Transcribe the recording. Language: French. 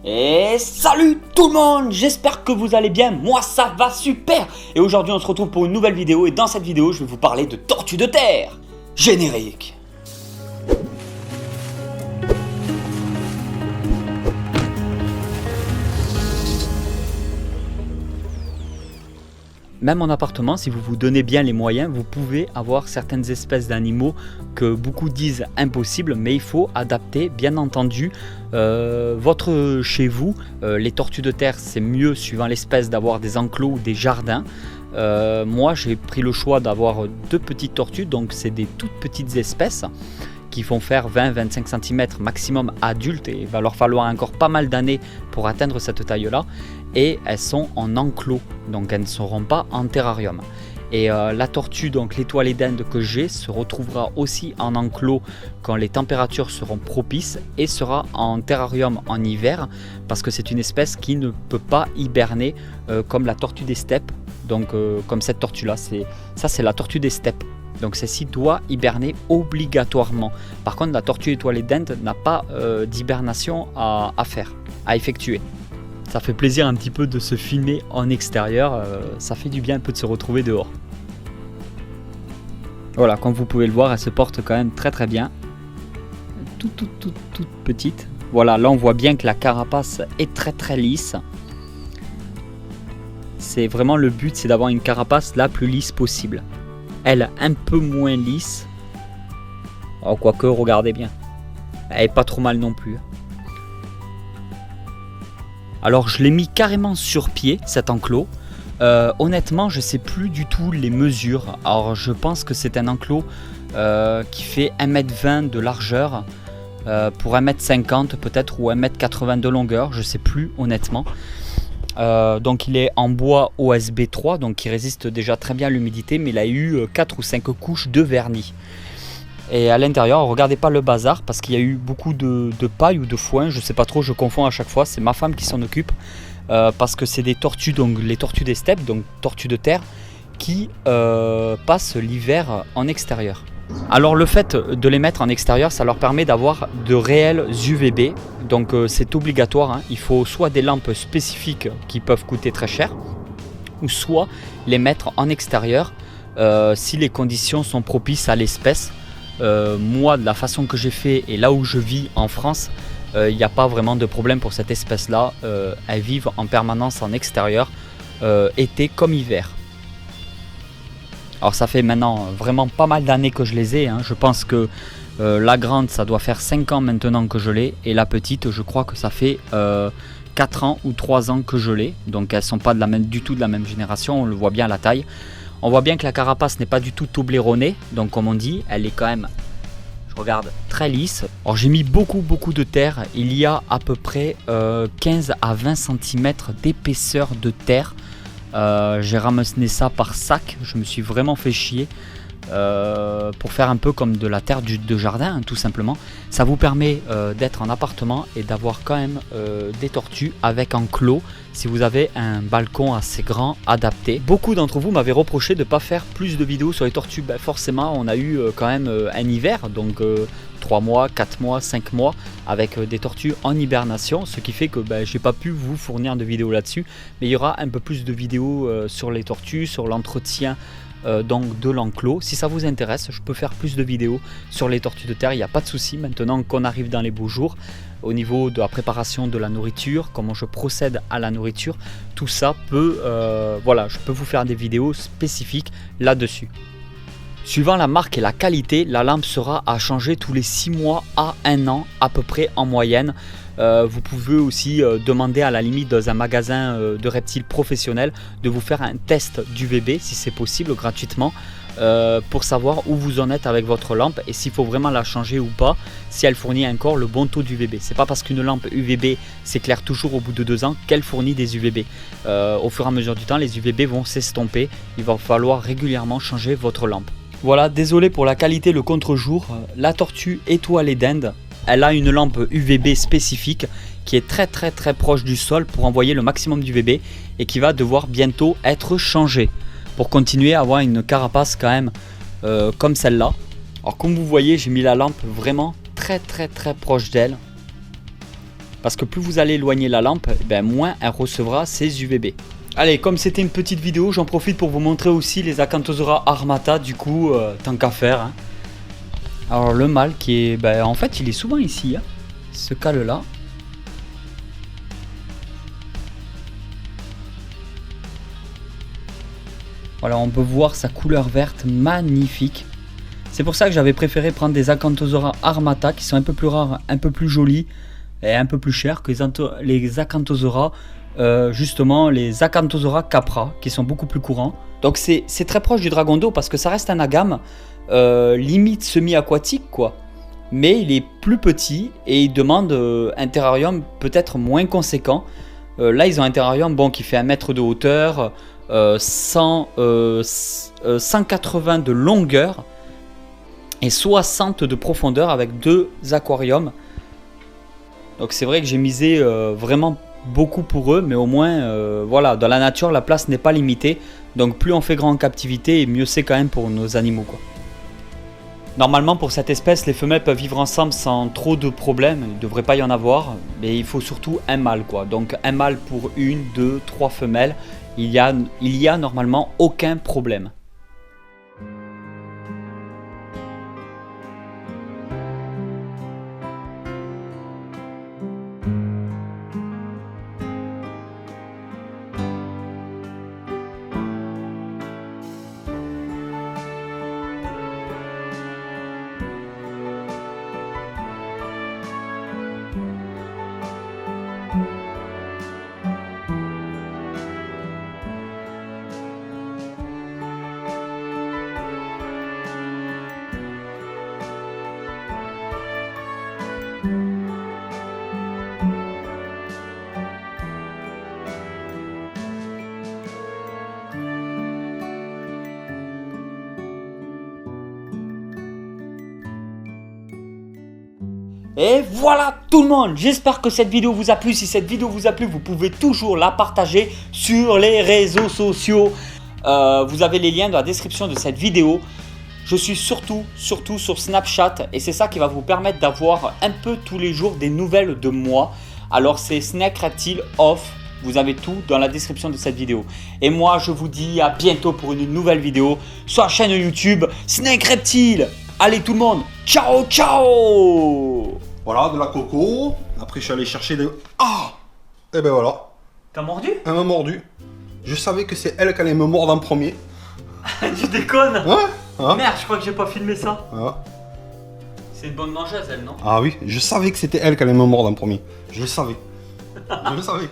Et salut tout le monde, j'espère que vous allez bien, moi ça va super. Et aujourd'hui on se retrouve pour une nouvelle vidéo et dans cette vidéo je vais vous parler de tortues de terre. Générique. Même en appartement, si vous vous donnez bien les moyens, vous pouvez avoir certaines espèces d'animaux que beaucoup disent impossibles, mais il faut adapter bien entendu votre chez vous. Les tortues de terre, c'est mieux suivant l'espèce d'avoir des enclos ou des jardins. Moi, j'ai pris le choix d'avoir deux petites tortues, donc c'est des toutes petites espèces qui font faire 20-25 cm maximum adultes et il va leur falloir encore pas mal d'années pour atteindre cette taille-là. Et elles sont en enclos, donc elles ne seront pas en terrarium. Et la tortue, donc l'étoile d'Inde que j'ai, se retrouvera aussi en enclos quand les températures seront propices et sera en terrarium en hiver parce que c'est une espèce qui ne peut pas hiberner comme la tortue des steppes. Donc comme cette tortue là, c'est la tortue des steppes. Donc celle-ci doit hiberner obligatoirement. Par contre la tortue étoilée d'Inde n'a pas d'hibernation à faire, à effectuer. Ça fait plaisir un petit peu de se filmer en extérieur, ça fait du bien un peu de se retrouver dehors. Voilà, comme vous pouvez le voir, elle se porte quand même très bien. Toute petite. Voilà, là on voit bien que la carapace est très lisse. C'est vraiment le but, c'est d'avoir une carapace la plus lisse possible. Elle un peu moins lisse. Oh, quoique, regardez bien. Elle est pas trop mal non plus. Alors je l'ai mis carrément sur pied cet enclos. Honnêtement je sais plus du tout les mesures. Alors je pense que c'est un enclos qui fait 1,20 m de largeur pour 1,50 m peut-être ou 1,80 m de longueur, je sais plus honnêtement. Donc il est en bois OSB 3, donc il résiste déjà très bien à l'humidité, mais il a eu 4 ou 5 couches de vernis. Et à l'intérieur, regardez pas le bazar parce qu'il y a eu beaucoup de paille ou de foin, je sais pas trop, je confonds à chaque fois, c'est ma femme qui s'en occupe parce que c'est des tortues, donc les tortues des steppes, donc tortues de terre qui passent l'hiver en extérieur. Alors le fait de les mettre en extérieur, ça leur permet d'avoir de réels UVB, donc c'est obligatoire, hein. Il faut soit des lampes spécifiques qui peuvent coûter très cher, ou soit les mettre en extérieur si les conditions sont propices à l'espèce. Moi, de la façon que j'ai fait et là où je vis en France, il n'y a pas vraiment de problème pour cette espèce là. Elles vivent en permanence en extérieur, été comme hiver. Alors ça fait maintenant vraiment pas mal d'années que je les ai, hein. Je pense que la grande ça doit faire 5 ans maintenant que je l'ai, et la petite je crois que ça fait 4 ans ou 3 ans que je l'ai. Donc elles sont pas du tout de la même génération, on le voit bien à la taille. On voit bien que la carapace n'est pas du tout tobleronnée, donc comme on dit, elle est quand même, je regarde, très lisse. Alors j'ai mis beaucoup de terre, il y a à peu près 15 à 20 cm d'épaisseur de terre. J'ai ramassé ça par sac, je me suis vraiment fait chier pour faire un peu comme de la terre de jardin, hein, tout simplement. Ça vous permet d'être en appartement et d'avoir quand même des tortues avec enclos si vous avez un balcon assez grand adapté. Beaucoup d'entre vous m'avaient reproché de ne pas faire plus de vidéos sur les tortues. Ben forcément on a eu quand même un hiver, donc 3 mois, 4 mois, 5 mois avec des tortues en hibernation, ce qui fait que j'ai pas pu vous fournir de vidéos là-dessus, mais il y aura un peu plus de vidéos sur les tortues, sur l'entretien donc de l'enclos. Si ça vous intéresse, je peux faire plus de vidéos sur les tortues de terre, il n'y a pas de souci. Maintenant qu'on arrive dans les beaux jours, au niveau de la préparation de la nourriture, comment je procède à la nourriture, tout ça peut, voilà, je peux vous faire des vidéos spécifiques là-dessus. Suivant la marque et la qualité, la lampe sera à changer tous les 6 mois à 1 an à peu près en moyenne. Vous pouvez aussi demander à la limite dans un magasin de reptiles professionnel de vous faire un test d'UVB si c'est possible gratuitement pour savoir où vous en êtes avec votre lampe et s'il faut vraiment la changer ou pas, si elle fournit encore le bon taux d'UVB. C'est pas parce qu'une lampe UVB s'éclaire toujours au bout de 2 ans qu'elle fournit des UVB. Au fur et à mesure du temps, les UVB vont s'estomper, il va falloir régulièrement changer votre lampe. Voilà, désolé pour la qualité, le contre-jour. La tortue étoilée d'Inde, elle a une lampe UVB spécifique qui est très proche du sol pour envoyer le maximum d'UVB et qui va devoir bientôt être changée pour continuer à avoir une carapace quand même comme celle-là. Alors comme vous voyez, j'ai mis la lampe vraiment très proche d'elle. Parce que plus vous allez éloigner la lampe, ben moins elle recevra ces UVB. Allez, comme c'était une petite vidéo, j'en profite pour vous montrer aussi les Acanthosaura armata, du coup, tant qu'à faire. Hein. Alors le mâle qui est, ben, en fait il est souvent ici, hein, ce cale là. Voilà, on peut voir sa couleur verte magnifique. C'est pour ça que j'avais préféré prendre des Acanthosaura armata qui sont un peu plus rares, un peu plus jolis et un peu plus chers que les Acanthosaura, justement les Acanthosaura capra qui sont beaucoup plus courants. Donc c'est très proche du dragon d'eau parce que ça reste un agame limite semi-aquatique quoi. Mais il est plus petit et il demande un terrarium peut-être moins conséquent. Là ils ont un terrarium bon, qui fait 1 mètre de hauteur, 180 de longueur et 60 de profondeur avec 2 aquariums. Donc c'est vrai que j'ai misé vraiment beaucoup pour eux, mais au moins voilà, dans la nature la place n'est pas limitée, donc plus on fait grand en captivité et mieux c'est quand même pour nos animaux quoi. Normalement pour cette espèce les femelles peuvent vivre ensemble sans trop de problèmes, il ne devrait pas y en avoir, mais il faut surtout un mâle quoi, donc un mâle pour 1, 2, 3 femelles, il y a normalement aucun problème. Et voilà tout le monde, j'espère que cette vidéo vous a plu. Si cette vidéo vous a plu, vous pouvez toujours la partager sur les réseaux sociaux. Vous avez les liens dans la description de cette vidéo. Je suis surtout sur Snapchat et c'est ça qui va vous permettre d'avoir un peu tous les jours des nouvelles de moi. Alors c'est Snake Reptile Off, vous avez tout dans la description de cette vidéo. Et moi je vous dis à bientôt pour une nouvelle vidéo sur la chaîne YouTube Snake Reptile. Allez tout le monde, ciao ciao. Voilà, de la coco. Après, je suis allé chercher des... Ah! Et ben voilà. T'as mordu? Elle m'a mordu. Je savais que c'est elle qui allait me mordre en premier. Tu déconnes? Ouais, hein? Merde, je crois que j'ai pas filmé ça. Ouais. C'est une bonne mangeuse, elle, non? Ah oui, je savais que c'était elle qui allait me mordre en premier. Je le savais. Je le savais.